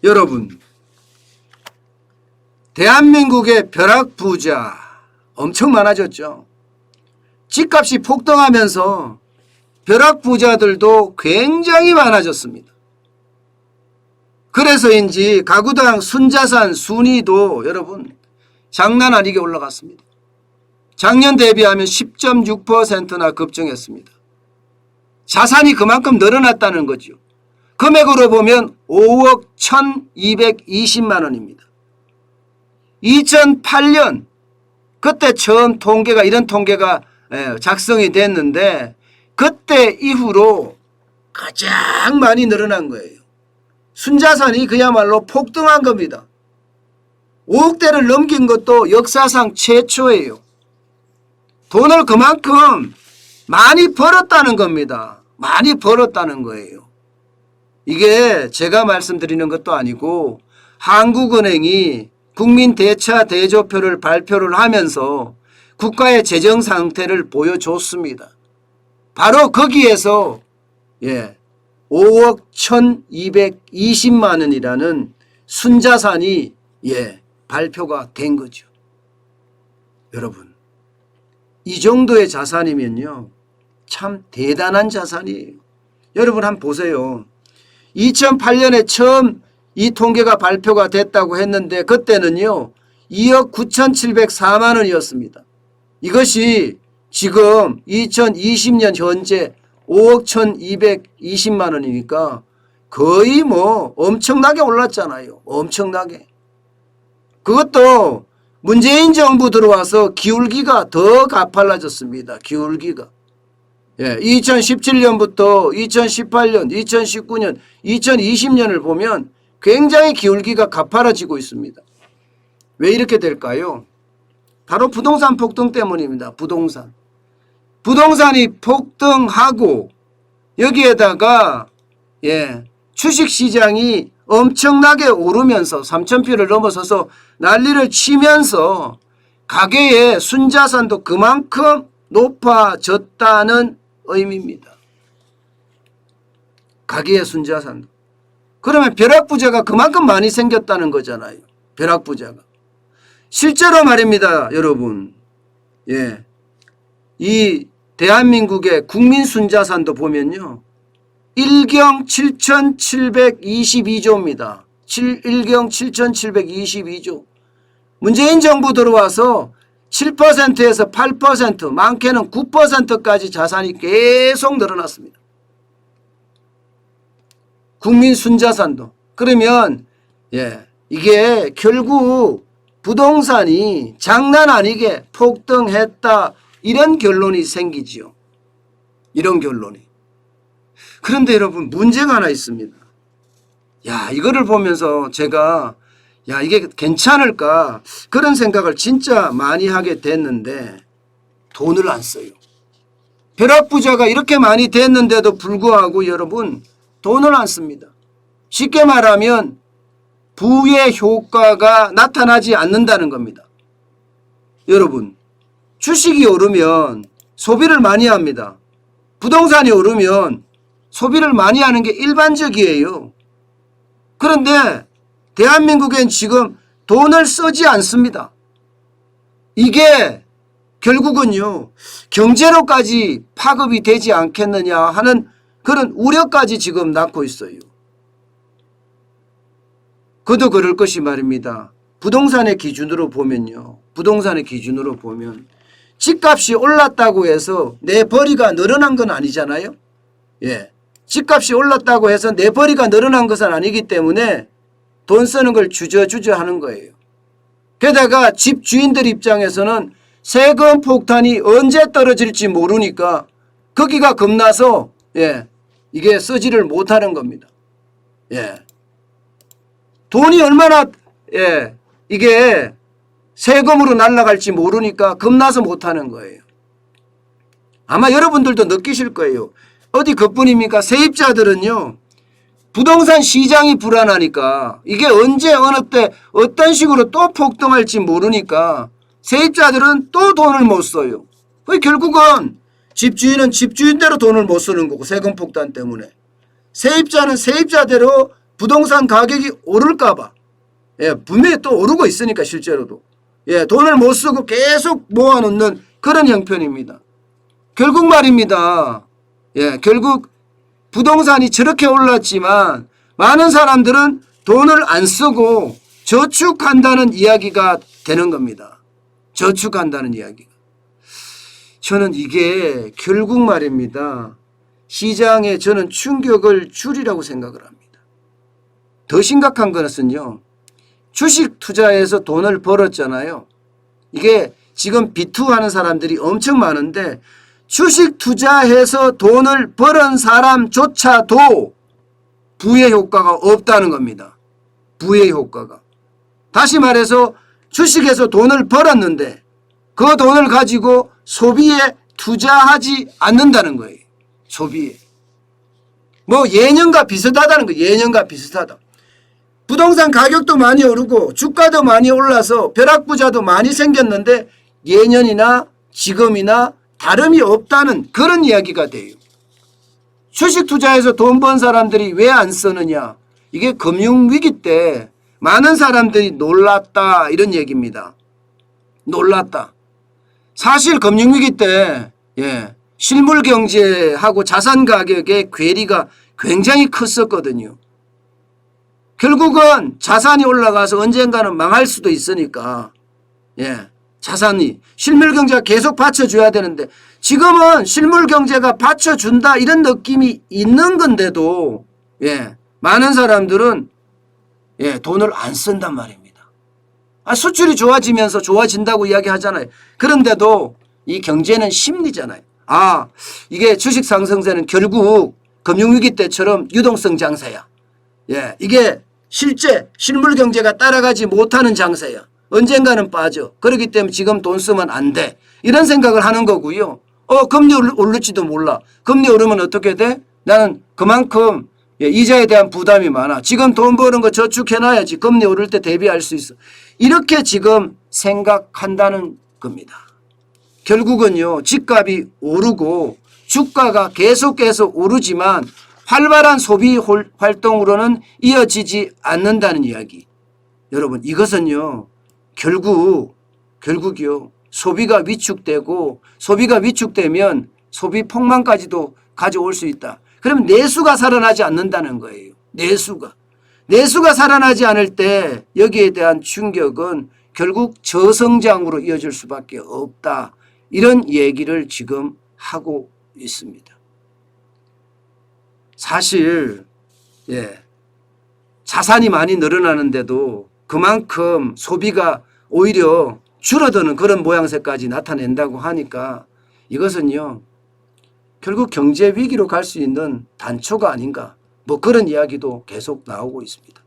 여러분, 대한민국의 벼락부자 엄청 많아졌죠. 집값이 폭등하면서 벼락부자들도 굉장히 많아졌습니다. 그래서인지 가구당 순자산 순위도 여러분 장난 아니게 올라갔습니다. 작년 대비하면 10.6%나 급증했습니다. 자산이 그만큼 늘어났다는 거죠. 금액으로 보면 5억 1220만 원입니다. 2008년 그때 처음 통계가 이런 통계가 작성이 됐는데 그때 이후로 가장 많이 늘어난 거예요. 순자산이 그야말로 폭등한 겁니다. 5억대를 넘긴 것도 역사상 최초예요. 돈을 그만큼 많이 벌었다는 겁니다. 많이 벌었다는 거예요. 이게 제가 말씀드리는 것도 아니고 한국은행이 국민대차대조표를 발표를 하면서 국가의 재정 상태를 보여줬습니다. 바로 거기에서 5억 1220만 원이라는 순자산이 발표가 된 거죠. 여러분, 이 정도의 자산이면요 참 대단한 자산이에요. 여러분 한번 보세요. 2008년에 처음 이 통계가 발표가 됐다고 했는데 그때는요 2억 9,704만 원이었습니다. 이것이 지금 2020년 현재 5억 1220만 원이니까 거의 뭐 엄청나게 올랐잖아요. 엄청나게. 그것도 문재인 정부 들어와서 기울기가 더 가팔라졌습니다. 기울기가. 2017년부터 2018년, 2019년, 2020년을 보면 굉장히 기울기가 가팔라지고 있습니다. 왜 이렇게 될까요? 바로 부동산 폭등 때문입니다. 부동산이 폭등하고 여기에다가 주식시장이 엄청나게 오르면서 3,000표를 넘어서서 난리를 치면서 가계의 순자산도 그만큼 높아졌다는 의미입니다. 가계의 순자산도. 그러면 벼락부자가 그만큼 많이 생겼다는 거잖아요. 벼락부자가. 실제로 말입니다. 여러분. 이 대한민국의 국민순자산도 보면요. 1경 7,722조입니다. 1경 7,722조. 문재인 정부 들어와서 7%에서 8%, 많게는 9%까지 자산이 계속 늘어났습니다. 국민 순자산도. 그러면 이게 결국 부동산이 장난 아니게 폭등했다 이런 결론이 생기지요. 이런 결론이. 그런데 여러분 문제가 하나 있습니다. 이거를 보면서 제가 이게 괜찮을까 그런 생각을 진짜 많이 하게 됐는데 돈을 안 써요. 벼락부자가 이렇게 많이 됐는데도 불구하고 여러분 돈을 안 씁니다. 쉽게 말하면 부의 효과가 나타나지 않는다는 겁니다. 여러분 주식이 오르면 소비를 많이 합니다. 부동산이 오르면 소비를 많이 하는 게 일반적이에요. 그런데 대한민국엔 지금 돈을 쓰지 않습니다. 이게 결국은요 경제로까지 파급이 되지 않겠느냐 하는 그런 우려까지 지금 낳고 있어요. 그도 그럴 것이 말입니다. 부동산의 기준으로 보면요. 부동산의 기준으로 보면 집값이 올랐다고 해서 내 벌이가 늘어난 건 아니잖아요. 집값이 올랐다고 해서 내 벌이가 늘어난 것은 아니기 때문에 돈 쓰는 걸 주저주저 하는 거예요. 게다가 집주인들 입장에서는 세금 폭탄이 언제 떨어질지 모르니까 거기가 겁나서 이게 쓰지를 못하는 겁니다. 돈이 얼마나 이게 세금으로 날아갈지 모르니까 겁나서 못하는 거예요. 아마 여러분들도 느끼실 거예요. 어디 그뿐입니까? 세입자들은요. 부동산 시장이 불안하니까 이게 언제 어느 때 어떤 식으로 또 폭등할지 모르니까 세입자들은 또 돈을 못 써요. 결국은 집주인은 집주인대로 돈을 못 쓰는 거고 세금 폭탄 때문에. 세입자는 세입자대로 부동산 가격이 오를까 봐. 예, 분명히 또 오르고 있으니까 실제로도. 예, 돈을 못 쓰고 계속 모아놓는 그런 형편입니다. 결국 말입니다. 예, 결국 부동산이 저렇게 올랐지만 많은 사람들은 돈을 안 쓰고 저축한다는 이야기가 되는 겁니다. 저축한다는 이야기가. 저는 이게 결국 말입니다. 시장에 저는 충격을 줄이라고 생각을 합니다. 더 심각한 것은요. 주식 투자해서 돈을 벌었잖아요. 이게 지금 비투하는 사람들이 엄청 많은데 주식 투자해서 돈을 벌은 사람조차도 부의 효과가 없다는 겁니다. 부의 효과가. 다시 말해서 주식에서 돈을 벌었는데 그 돈을 가지고 소비에 투자하지 않는다는 거예요. 소비에. 뭐 예년과 비슷하다는 거예요. 예년과 비슷하다. 부동산 가격도 많이 오르고 주가도 많이 올라서 벼락부자도 많이 생겼는데 예년이나 지금이나 다름이 없다는 그런 이야기가 돼요. 주식 투자해서 돈 번 사람들이 왜 안 쓰느냐. 이게 금융위기 때 많은 사람들이 놀랐다 이런 얘기입니다. 놀랐다. 사실 금융위기 때 실물경제하고 자산가격의 괴리가 굉장히 컸었거든요. 결국은 자산이 올라가서 언젠가는 망할 수도 있으니까 자산이 실물경제가 계속 받쳐줘야 되는데 지금은 실물경제가 받쳐준다 이런 느낌이 있는 건데도 많은 사람들은 돈을 안 쓴단 말입니다. 수출이 좋아지면서 좋아진다고 이야기하잖아요. 그런데도 이 경제는 심리잖아요. 이게 주식 상승세는 결국 금융위기 때처럼 유동성 장세야. 이게 실제 실물 경제가 따라가지 못하는 장세야. 언젠가는 빠져. 그렇기 때문에 지금 돈 쓰면 안 돼. 이런 생각을 하는 거고요. 금리 오를지도 몰라. 금리 오르면 어떻게 돼? 나는 그만큼 이자에 대한 부담이 많아. 지금 돈 버는 거 저축해놔야지. 금리 오를 때 대비할 수 있어. 이렇게 지금 생각한다는 겁니다. 결국은요. 집값이 오르고 주가가 계속해서 오르지만 활발한 소비 활동으로는 이어지지 않는다는 이야기. 여러분 이것은요. 결국이요. 소비가 위축되고 소비가 위축되면 소비 폭망까지도 가져올 수 있다. 그러면 내수가 살아나지 않는다는 거예요. 내수가 살아나지 않을 때 여기에 대한 충격은 결국 저성장으로 이어질 수밖에 없다. 이런 얘기를 지금 하고 있습니다. 사실 자산이 많이 늘어나는데도 그만큼 소비가 오히려 줄어드는 그런 모양새까지 나타낸다고 하니까 이것은요. 결국 경제 위기로 갈 수 있는 단초가 아닌가 뭐 그런 이야기도 계속 나오고 있습니다.